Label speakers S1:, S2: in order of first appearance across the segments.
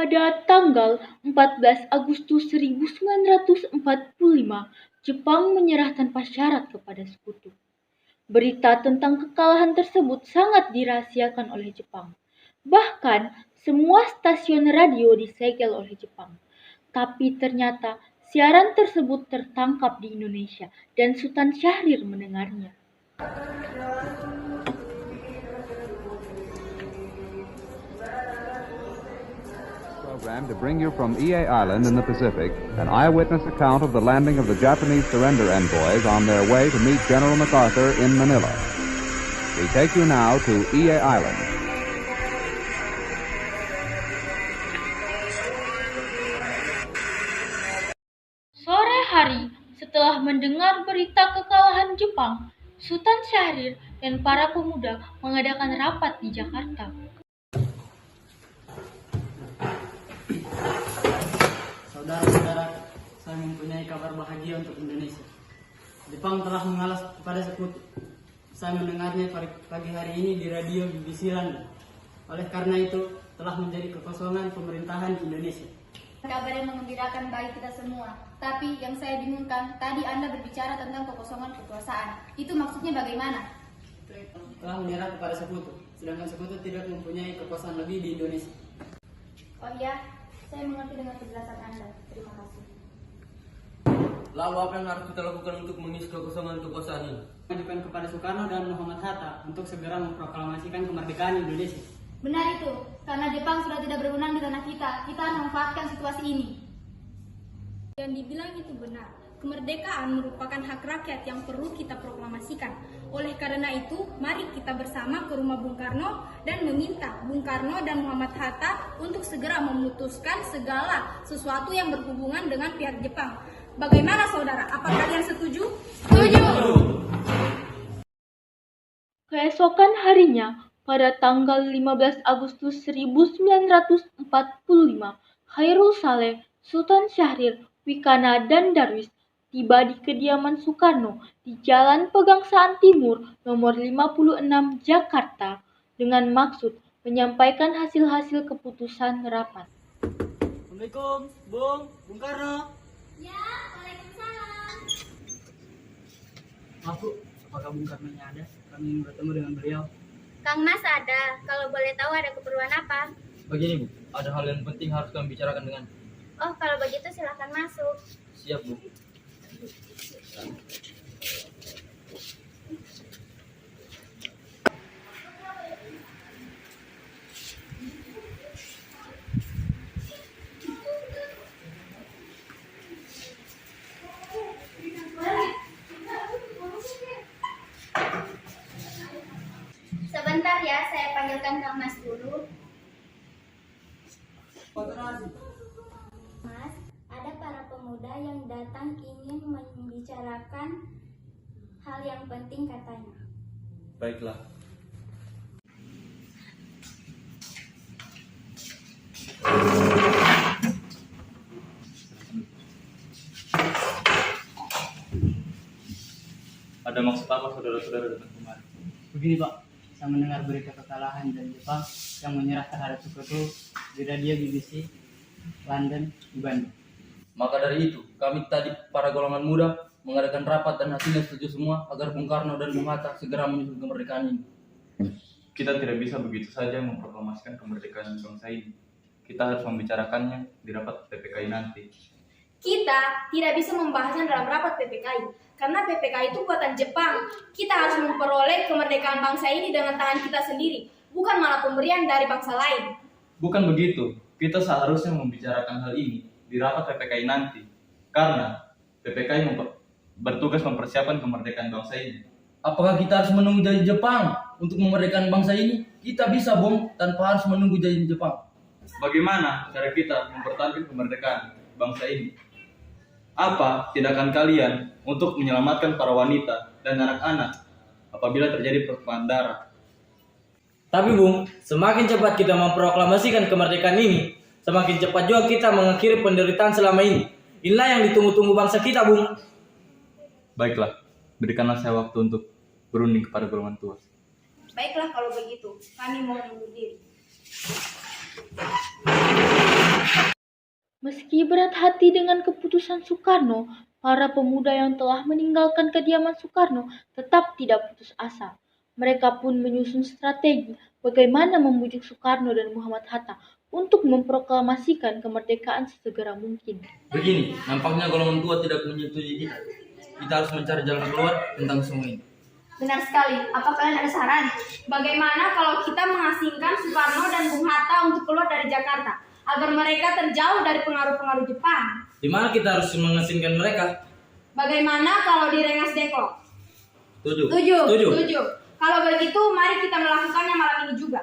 S1: Pada tanggal 14 Agustus 1945, Jepang menyerah tanpa syarat kepada Sekutu. Berita tentang kekalahan tersebut sangat dirahasiakan oleh Jepang. Bahkan, semua stasiun radio disegel oleh Jepang. Tapi ternyata siaran tersebut tertangkap di Indonesia dan Sultan Syahrir mendengarnya.
S2: Program to bring you from EA Island in the Pacific an eyewitness account of the landing of the Japanese surrender envoys on their way to meet General MacArthur in Manila. We take you now to EA Island.
S1: Sore hari, setelah mendengar berita kekalahan Jepang, Sultan Syahrir dan para pemuda mengadakan rapat di Jakarta.
S3: Saudara-saudara, saya mempunyai kabar bahagia untuk Indonesia. Jepang telah mengalas kepada Sekutu. Saya mendengarnya pagi hari ini di radio BBC London. Oleh karena itu, telah menjadi kekosongan pemerintahan di Indonesia.
S4: Kabar yang mengembirakan bagi kita semua. Tapi yang saya bingungkan, tadi Anda berbicara tentang kekosongan kekuasaan. Itu maksudnya bagaimana?
S3: Telah menyerah kepada Sekutu, sedangkan Sekutu tidak mempunyai kekuasaan lebih di Indonesia.
S4: Oh iya, saya mengerti dengan penjelasan Anda. Terima kasih.
S5: Lalu apa yang harus kita lakukan untuk mengisi kekosongan kekuasaan ini?
S3: Mengajukan kepada Soekarno dan Muhammad Hatta untuk segera memproklamasikan kemerdekaan Indonesia.
S4: Benar itu, karena Jepang sudah tidak berwenang di tanah kita. Kita harus memanfaatkan situasi ini.
S6: Yang dibilang itu benar. Kemerdekaan merupakan hak rakyat yang perlu kita proklamasikan. Oleh karena itu, mari kita bersama ke rumah Bung Karno dan meminta Bung Karno dan Muhammad Hatta untuk segera memutuskan segala sesuatu yang berhubungan dengan pihak Jepang. Bagaimana saudara? Apa kalian setuju?
S4: Setuju!
S1: Keesokan harinya, pada tanggal 15 Agustus 1945, Khairul Saleh, Sultan Syahrir, Wikana, dan Darwis tiba di kediaman Soekarno di Jalan Pegangsaan Timur nomor 56 Jakarta dengan maksud menyampaikan hasil-hasil keputusan rapat.
S3: Assalamualaikum, Bung Karno.
S4: Ya, waalaikumsalam.
S3: Maaf Bu, apakah Bung Karno-nya ada? Kami ingin bertemu dengan beliau.
S4: Kang Mas ada, kalau boleh tahu ada keperluan apa?
S5: Begini Bu, ada hal yang penting harus kami bicarakan dengan.
S4: Oh, kalau begitu silakan masuk.
S5: Siap Bu.
S4: Sebentar ya, saya panggilkan Kang Mas dulu. Mas, ada para pemuda yang datang ingin membicarakan hal yang penting katanya.
S5: Baiklah. Ada maksud apa saudara-saudara datang kemari?
S3: Begini Pak, saya mendengar berita kekalahan dan Jepang yang menyerah terhadap Sekutu di radio BBC London di Bandung.
S5: Maka dari itu, kami tadi para golongan muda mengadakan rapat dan hasilnya setuju semua agar Bung Karno dan Bung Hatta segera menyusun kemerdekaan ini.
S7: Kita tidak bisa begitu saja memproklamasikan kemerdekaan bangsa ini. Kita harus membicarakannya di rapat PPKI nanti.
S6: Kita tidak bisa membahasnya dalam rapat PPKI, karena PPKI itu buatan Jepang. Kita harus memperoleh kemerdekaan bangsa ini dengan tangan kita sendiri, bukan malah pemberian dari bangsa lain.
S7: Bukan begitu, kita seharusnya membicarakan hal ini di rapat PPKI nanti. Karena PPKI bertugas mempersiapkan kemerdekaan bangsa ini.
S5: Apakah kita harus menunggu janji Jepang untuk memerdekakan bangsa ini? Kita bisa, Bung, tanpa harus menunggu janji Jepang.
S7: Bagaimana cara kita mempertahankan kemerdekaan bangsa ini? Apa tindakan kalian untuk menyelamatkan para wanita dan anak-anak apabila terjadi pertumpahan darah?
S8: Tapi Bung, semakin cepat kita memproklamasikan kemerdekaan ini, semakin cepat juga kita mengakhiri penderitaan selama ini. Inilah yang ditunggu-tunggu bangsa kita, Bung.
S7: Baiklah, berikanlah saya waktu untuk berunding kepada golongan tua.
S6: Baiklah kalau begitu, kami mau undur diri.
S1: Meski berat hati dengan keputusan Soekarno, para pemuda yang telah meninggalkan kediaman Soekarno tetap tidak putus asa. Mereka pun menyusun strategi bagaimana membujuk Soekarno dan Muhammad Hatta untuk memproklamasikan kemerdekaan sesegera mungkin.
S5: Begini, nampaknya golongan tua tidak menyetujui kita. Kita harus mencari jalan keluar tentang semua ini.
S6: Benar sekali. Apa kalian ada saran? Bagaimana kalau kita mengasingkan Soekarno dan Bung Hatta untuk keluar dari Jakarta, agar mereka terjauh dari pengaruh-pengaruh Jepang?
S8: Di mana kita harus mengasingkan mereka?
S6: Bagaimana kalau di Rengas Dengklok?
S8: Setuju.
S6: Kalau begitu, mari kita melakukannya malam ini juga.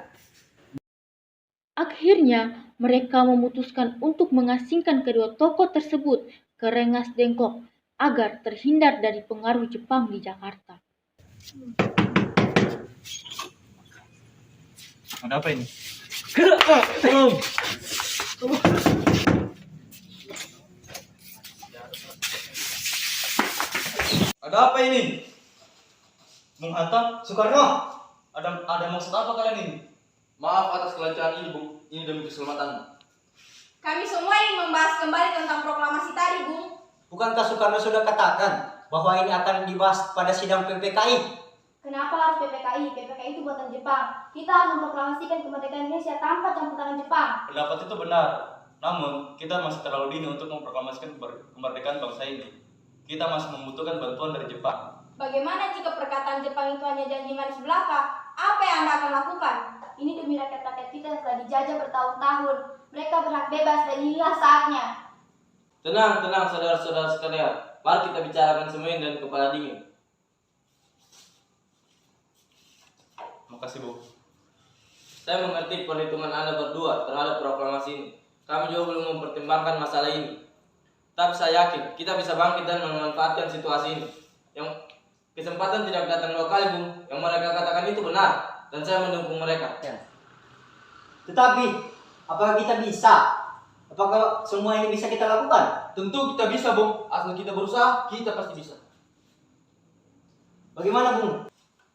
S1: Akhirnya, mereka memutuskan untuk mengasingkan kedua tokoh tersebut ke Rengas Dengklok agar terhindar dari pengaruh Jepang di Jakarta.
S7: Ada apa ini? Ada apa ini? Bung Hatta, Soekarno, ada maksud apa kalian ini?
S5: Maaf atas kelancaran ini, Bung. Ini demi keselamatan.
S6: Kami semua ingin membahas kembali tentang proklamasi tadi, Bung.
S9: Bukankah Soekarno sudah katakan bahwa ini akan dibahas pada sidang PPKI?
S4: Kenapa harus PPKI? PPKI itu buatan Jepang. Kita harus memproklamasikan kemerdekaan Indonesia tanpa campur tangan Jepang.
S7: Pendapat itu benar. Namun, kita masih terlalu dini untuk memproklamasikan kemerdekaan bangsa ini. Kita masih membutuhkan bantuan dari Jepang.
S6: Bagaimana jika perkataan Jepang itu hanya janji manis belaka? Apa yang Anda akan lakukan?
S4: Ini demi rakyat-rakyat kita yang telah dijajah bertahun-tahun. Mereka berhak bebas dan inilah saatnya.
S8: Tenang, saudara-saudara sekalian. Mari kita bicarakan semua ini dan kepala dingin.
S7: Makasih, Bu.
S8: Saya mengerti perhitungan Anda berdua terhadap proklamasi ini. Kami juga belum mempertimbangkan masalah ini. Tapi saya yakin kita bisa bangkit dan memanfaatkan situasi ini. Yang kesempatan tidak datang dua kali, Bung. Yang mereka katakan itu benar, dan saya mendukung mereka.
S9: Tetapi, apakah kita bisa? Apakah semua ini bisa kita lakukan?
S5: Tentu kita bisa, Bung. Asal kita berusaha, kita pasti bisa.
S9: Bagaimana, Bung?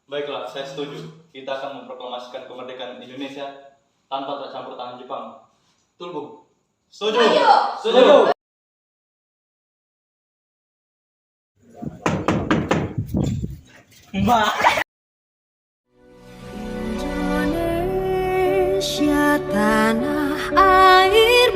S7: Baiklah, saya setuju. Kita akan memproklamasikan kemerdekaan Indonesia tanpa tercampur tangan Jepang. Betul, Bung? Setuju.
S8: Setuju.
S10: Indonesia tanah air